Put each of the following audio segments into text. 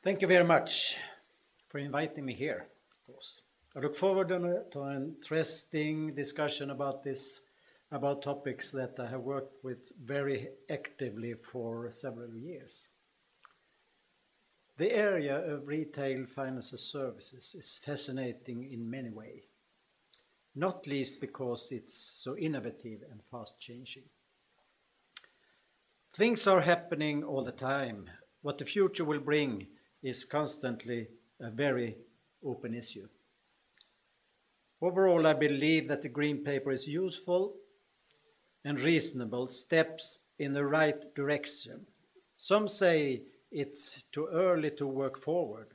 Thank you very much for inviting me here, of course. I look forward to an interesting discussion about topics that I have worked with very actively for several years. The area of retail financial services is fascinating in many ways, not least because it's so innovative and fast changing. Things are happening all the time. What the future will bring is constantly a very open issue. Overall, I believe that the Green Paper is useful and reasonable steps in the right direction. Some say it's too early to work forward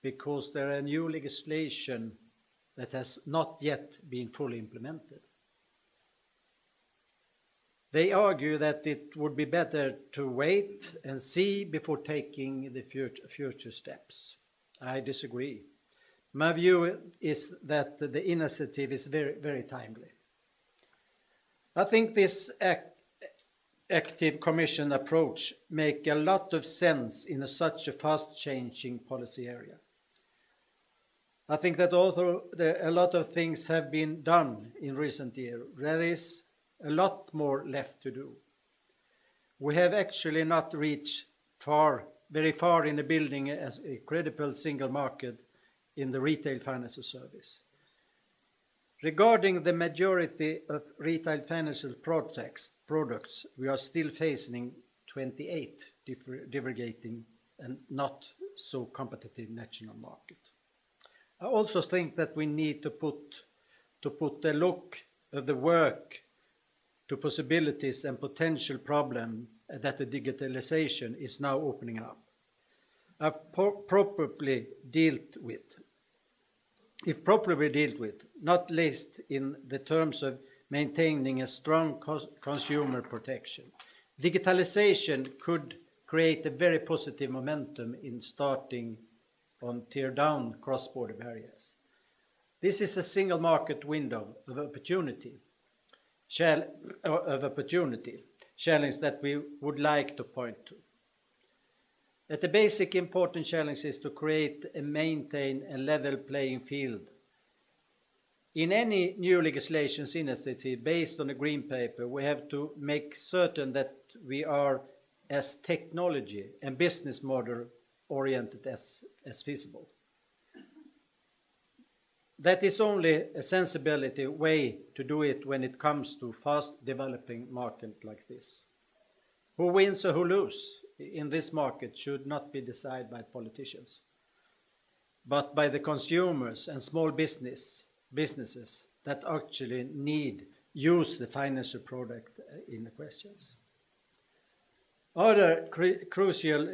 because there are new legislation that has not yet been fully implemented. They argue that it would be better to wait and see before taking the future steps. I disagree. My view is that the initiative is very, very timely. I think this active Commission approach makes a lot of sense in such a fast-changing policy area. I think that although a lot of things have been done in recent years, there is a lot more left to do. We have actually not reached very far in the building as a credible single market in the retail financial service. Regarding the majority of retail financial products, we are still facing 28 diverging and not so competitive national market. I also think that we need to put a look at the work to possibilities and potential problem that the digitalization is now opening up. If properly dealt with, not least in the terms of maintaining a strong consumer protection. Digitalization could create a very positive momentum in starting on tear down cross-border barriers. This is a single market window of opportunity, challenge that we would like to point to. That the basic important challenge is to create and maintain a level playing field. In any new legislation initiative based on the Green Paper, we have to make certain that we are as technology and business model oriented as feasible. That is only a sensibility way to do it when it comes to fast developing market like this. Who wins or who loses in this market should not be decided by politicians, but by the consumers and small businesses that actually use the financial product in the questions. Other crucial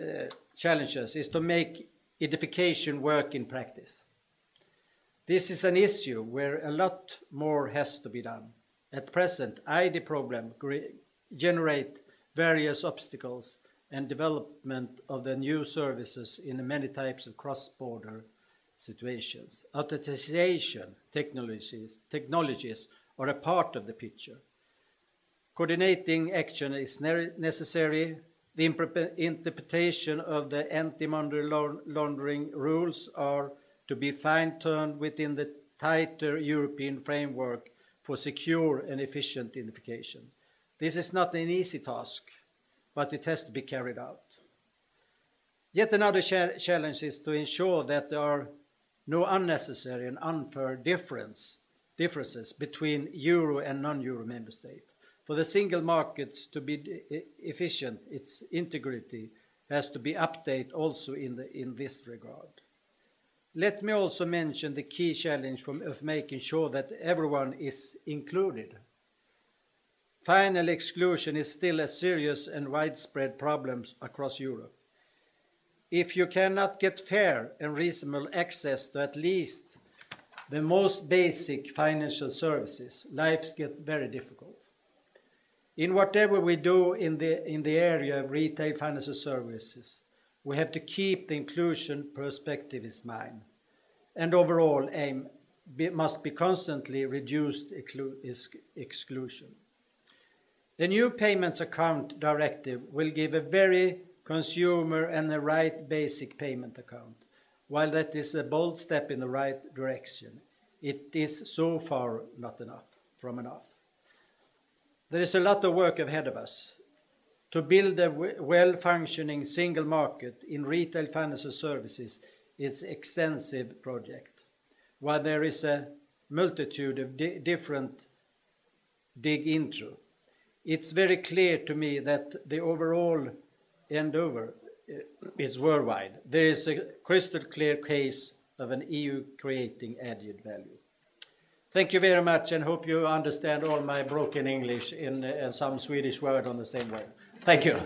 challenges is to make edification work in practice. This is an issue where a lot more has to be done. At present, ID problem generate various obstacles and development of the new services in many types of cross-border situations. Authorization technologies are a part of the picture. Coordinating action is necessary. The interpretation of the anti-money laundering rules are to be fine-tuned within the tighter European framework for secure and efficient identification. This is not an easy task, but it has to be carried out. Yet another challenge is to ensure that there are no unnecessary and unfair differences between Euro and non-Euro member states. For the single market to be efficient, its integrity has to be updated also in this regard. Let me also mention the key challenge of making sure that everyone is included. Final exclusion is still a serious and widespread problem across Europe. If you cannot get fair and reasonable access to at least the most basic financial services, lives get very difficult. In whatever we do in the area of retail financial services, we have to keep the inclusion perspective in mind, and overall aim must be constantly reduced exclusion. The new Payments Account Directive will give a very consumer, and the right basic payment account. While that is a bold step in the right direction, it is so far not enough. There is a lot of work ahead of us. To build a well-functioning single market in retail financial services is an extensive project. While there is a multitude of different dig into, it's very clear to me that the overall endeavor is worldwide. There is a crystal clear case of an EU creating added value. Thank you very much, and hope you understand all my broken English in some Swedish word on the same way. Thank you.